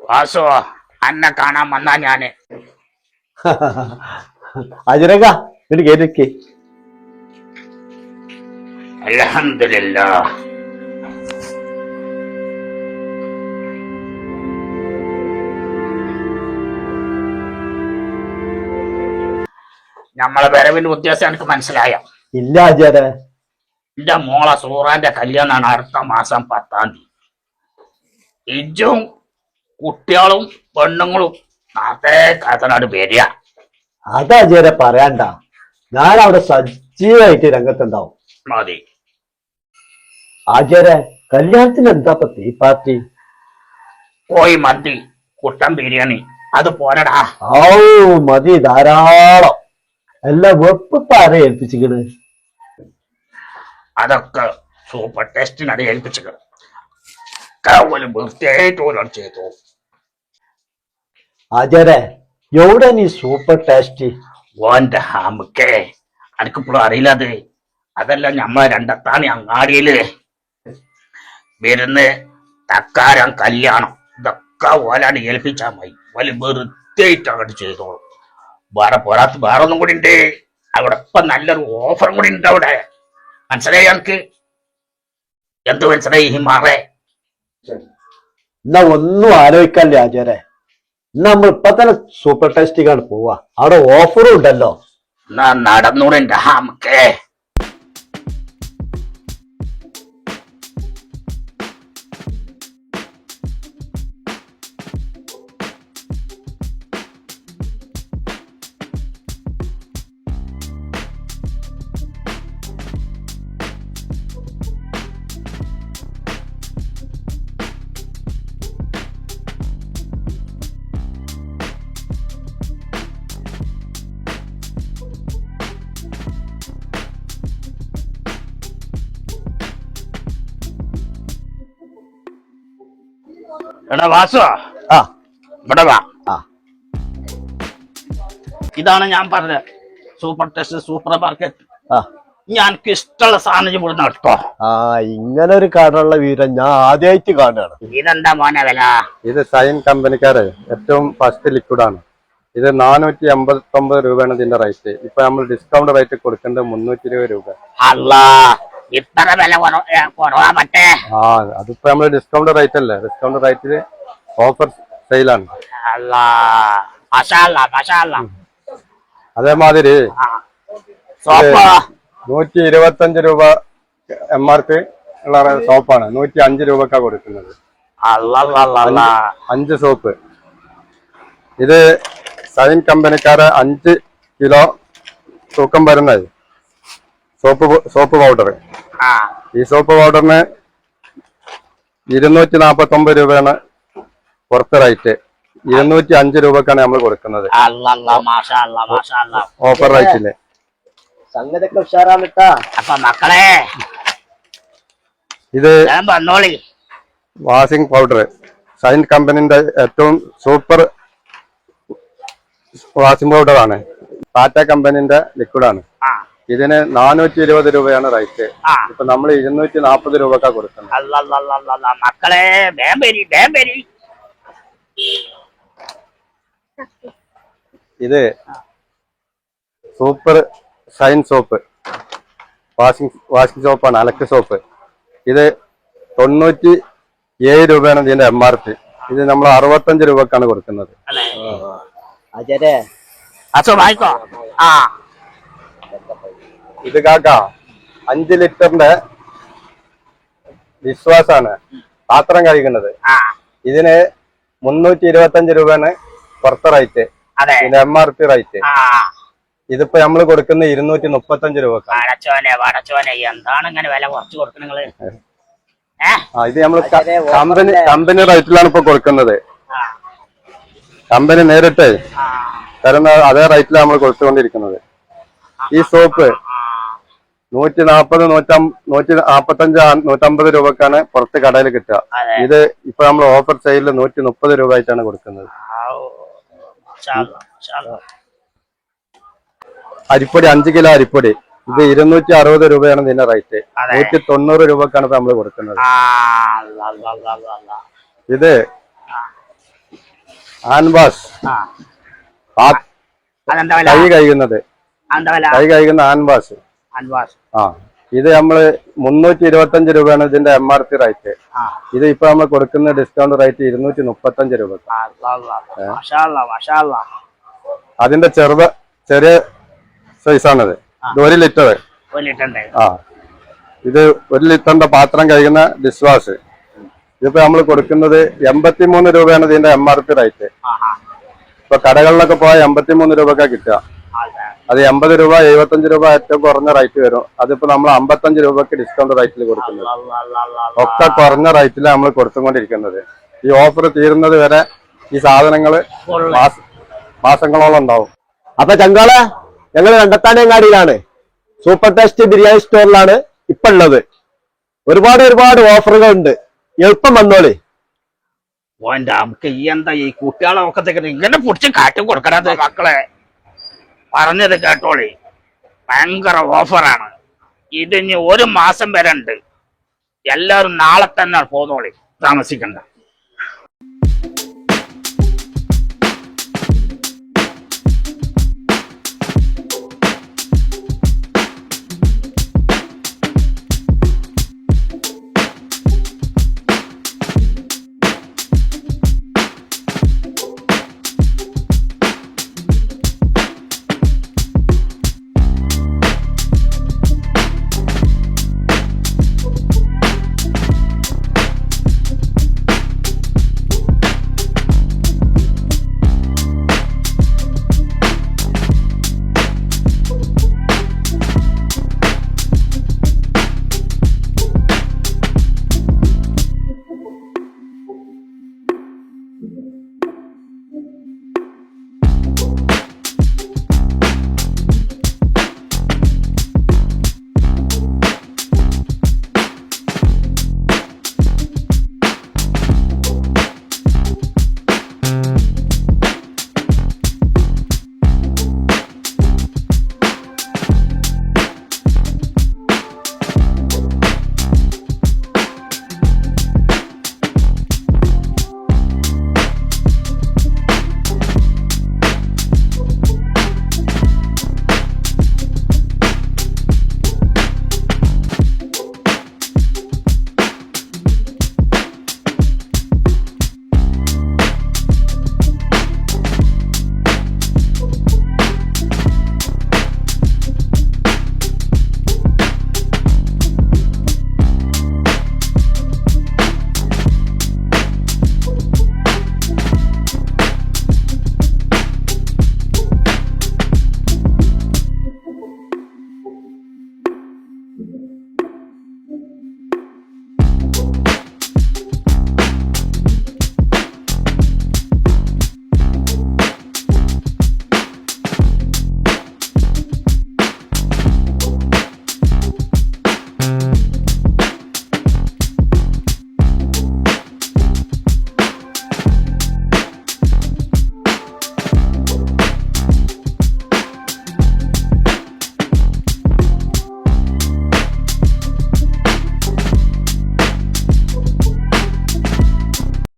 വാസു അന്നെ കാണാൻ വന്നാ ഞാന് അജരക ഇങ്ങോട്ട് കേട്ടിരിക്കേ. അൽഹംദുലില്ലാഹ്. നമ്മളെ വരവിന്റെ ഉദ്ദേശം എനിക്ക് മനസ്സിലായ? ഇല്ല അജയരെ. എന്റെ മോളെ സൂറാന്റെ കല്യാണമാണ് അടുത്ത മാസം 10-ാം തീയതി. ഇജും കുട്ടികളും പെണ്ണുങ്ങളും അതേ കാത്തനാട് വരിക. അത് അജയരെ പറയണ്ട, ഞാൻ അവിടെ സജീവമായിട്ട് രംഗത്തുണ്ടാവും. മതി. അജയരെ കല്യാണത്തിന് എന്താ ഈ പാർട്ടി? കോഴി മന്തി, കുട്ടൻ ബിരിയാണി, അത് പോരടാ. ഓ മതി, ധാരാളം. എല്ലാ വെപ്പിപ്പ ആരെ ഏൽപ്പിച്ചിക്കണ്? അതൊക്കെ സൂപ്പർ ടേസ്റ്റിനത് ഏൽപ്പിച്ചത്. വൃത്തിയായിട്ട് ഓരോട് ചെയ്തു. അജയരെ എവിടെ നീ സൂപ്പർ ടേസ്റ്റ്? ഓന്റെ ഹാമുക്കേ എനിക്കിപ്പോഴും അറിയില്ല. അതല്ല ഞമ്മ രണ്ടത്താണി അങ്ങാടിയില് വരുന്ന് തക്കാരം കല്യാണം ഇതൊക്കെ ഓലാണ് ഏൽപ്പിച്ചാൽ മതി. വലിയ വൃത്തിയായിട്ട് അങ്ങോട്ട് ചെയ്തോളും. വേറെ ഒന്നും കൂടി ഉണ്ട് അവിടെ. ഇപ്പൊ നല്ലൊരു ഓഫറും കൂടി ഉണ്ട് അവിടെ. മനസ്സിലായി എനിക്ക്? എന്ത് മനസ്സിലായി ഹിമാറേ? എന്നാ ഒന്നും ആലോചിക്കല്ലേ അജയരെ, നമ്മൾ ഇപ്പൊ തന്നെ സൂപ്പർ ടേസ്റ്റിക്കാണ് പോവാ. അവിടെ ഓഫറും ഉണ്ടല്ലോ. എന്നാ നടന്നൂടെ എന്റെ ഹാമുക്കേ. എടാ വാസു, ആ ഇവിടെ വാ. ആ ഇതാണ് ഞാൻ പറഞ്ഞത് സൂപ്പർ ടെസ്റ്റ് സൂപ്പർ മാർക്കറ്റ്. ആ എനിക്ക് ഇഷ്ടമുള്ള സാധനം ഇവിടുന്ന് എടുത്തോ. ആ ഇങ്ങനെ ഒരു കടയുള്ള വീരം ഞാൻ ആദ്യമായിട്ട് കാണുകയാണ്. ഇതെന്താ മോനെ വില? ഇത് സൈൻ കമ്പനിക്കാരെ ഏറ്റവും ഫസ്റ്റ് ലിക്വിഡാണ്. ഇത് 489 രൂപയാണ് ഇതിന്റെ റേറ്റ്. ഇപ്പൊ നമ്മൾ ഡിസ്കൗണ്ട് റേറ്റ് കൊടുക്കേണ്ടത് 320 രൂപ. അല്ലാ, ഇത്ര വില കുറവാ മറ്റേ? ആ അതിപ്പോ നമ്മള് ഡിസ്കൗണ്ട് റേറ്റ് അല്ലേ, ഡിസ്കൗണ്ട് റേറ്റില് ഓഫർ സെയിലാണ്. അല്ലാ, മാഷാഅല്ലാ, മാഷാഅല്ലാ. അതേമാതിരി സോപ്പ് 125 രൂപ MRP ഉള്ള സോപ്പാണ് 105 രൂപക്കാണ് കൊടുക്കുന്നത്. 5 സോപ്പ്. ഇത് സൈൻ കമ്പനിക്കാരെ 5 കിലോ തൂക്കം വരുന്നത് സോപ്പ് പൗഡർ. ഈ സോപ്പ് പൗഡറിന് 249 രൂപയാണ് പുറത്ത് റേറ്റ്. 205 രൂപക്കാണ് നമ്മൾ കൊടുക്കുന്നത് ഓഫർ റേറ്റില്. സംഗതിയൊക്കെ ഉഷാറാണിട്ടാ. അപ്പൊ മക്കളെ ഇത് വന്നോളി. വാഷിംഗ് പൗഡർ സൈൻ കമ്പനിന്റെ ഏറ്റവും സൂപ്പർ വാഷിംഗ് പൗഡർ ആണ്. ടാറ്റ കമ്പനിന്റെ ലിക്വിഡാണ്. ഇതിന് 420 രൂപയാണ് റേറ്റ്. ഇപ്പൊ നമ്മൾ 240 രൂപക്കാ കൊടുക്കുന്നത്. മക്കളെ ഇത് സൂപ്പർ ഷൈൻ സോപ്പ് വാഷിംഗ് സോപ്പാണ്, അലക്ക് സോപ്പ്. ഇത് 97 രൂപയാണ് ഇതിന്റെ MRP. ഇത് നമ്മൾ 65 രൂപക്കാണ് കൊടുക്കുന്നത്. അജയരെ വായിക്കോ. ഇത് കാക്ക 5 ലിറ്ററിന്റെ വിശ്വാസാണ് പാത്രം കഴിക്കുന്നത്. ഇതിന് 325 രൂപയാണ് പുറത്തെ റേറ്റ്, ഇതിന്റെ MRP റേറ്റ്. ഇതിപ്പോ നമ്മള് കൊടുക്കുന്ന 235 രൂപ. എന്താണ് ഇങ്ങനെ വില കുറച്ച് കൊടുക്കുന്നത്? ഇത് നമ്മള് കമ്പനി റേറ്റിലാണ് ഇപ്പൊ കൊടുക്കുന്നത്. കമ്പനി നേരിട്ട് തരുന്ന അതേ റേറ്റിലാണ് നമ്മൾ കൊടുത്തുകൊണ്ടിരിക്കുന്നത്. ഈ സോപ്പ് 140, 145, 150 രൂപക്കാണ് പുറത്ത് കടയിൽ കിട്ടുക. ഇത് ഇപ്പൊ നമ്മൾ ഓഫർ സെയിലിൽ 130 രൂപ ആയിട്ടാണ് കൊടുക്കുന്നത്. അരിപ്പൊടി 5 കിലോ അരിപ്പൊടി ഇത് 260 രൂപയാണ് ഇതിന്റെ റേറ്റ്. 190 രൂപക്കാണ് ഇപ്പൊ നമ്മൾ കൊടുക്കുന്നത്. ഇത് ഹാൻഡ് വാഷ് ആ അതെന്താ വില? കൈ കഴുകുന്നത്, അതെന്താ വില? കൈ കഴുകുന്ന ഹാൻഡ് വാഷ്. Hand wash. ആ ഇത് നമ്മള് 325 രൂപയാണ് ഇതിന്റെ MRP റേറ്റ്. ആ ഇത് ഇപ്പൊ നമ്മൾ കൊടുക്കുന്ന ഡിസ്കൗണ്ട് റേറ്റ് 235 രൂപ. മാഷാ അല്ലാ, മാഷാ അല്ലാ. അതിന്റെ ചെറിയ സൈസാണത്. ഇത് 1 ലിറ്റർ. 1 ലിറ്ററിന്റെ. ആ ഇത് 1 ലിറ്ററിന്റെ പാത്രം കഴുകുന്ന ഡിഷ് വാഷ്. ഇതിപ്പോ നമ്മൾ കൊടുക്കുന്നത് 83 രൂപയാണ് ഇതിന്റെ MRP റേറ്റ്. ഇപ്പൊ കടകളിലൊക്കെ പോയാൽ 83 രൂപക്കാ കിട്ടുക. അത് 80 രൂപ 75 രൂപ ഏറ്റവും കുറഞ്ഞ റേറ്റ് വരും. അതിപ്പോ നമ്മൾ 55 രൂപക്ക് ഡിസ്കൗണ്ട് റേറ്റിൽ കൊടുക്കുന്നത്. ഒക്കെ കുറഞ്ഞ റേറ്റിലാണ് നമ്മൾ കൊടുത്തുകൊണ്ടിരിക്കുന്നത്. ഈ ഓഫർ തീരുന്നത് വരെ ഈ സാധനങ്ങള് മാസങ്ങളോളം ഉണ്ടാവും. അപ്പൊ ചങ്കാളെ, ഞങ്ങൾ കണ്ടത്താനങ്ങാടിയിലാണ്, സൂപ്പർ ടേസ്റ്റ് ബിരിയാണി സ്റ്റോറിലാണ് ഇപ്പൊ ഉള്ളത്. ഒരുപാട് ഓഫറുകൾ ഉണ്ട്. എളുപ്പം വന്നോളി. ഓന്റെ നമുക്ക് ഈ എന്താ ഈ കുട്ടികളെ ഒക്കെ ഇങ്ങനെ പൊടിച്ച് കാട്ടി കൊടുക്കണത്? മക്കളെ പറഞ്ഞത് കേട്ടോളി, ഭയങ്കര ഓഫറാണ്. ഇതിന് 1 മാസം വരെ ഉണ്ട്. എല്ലാവരും നാളെ തന്നെ പോന്നോളി, താമസിക്കണ്ട.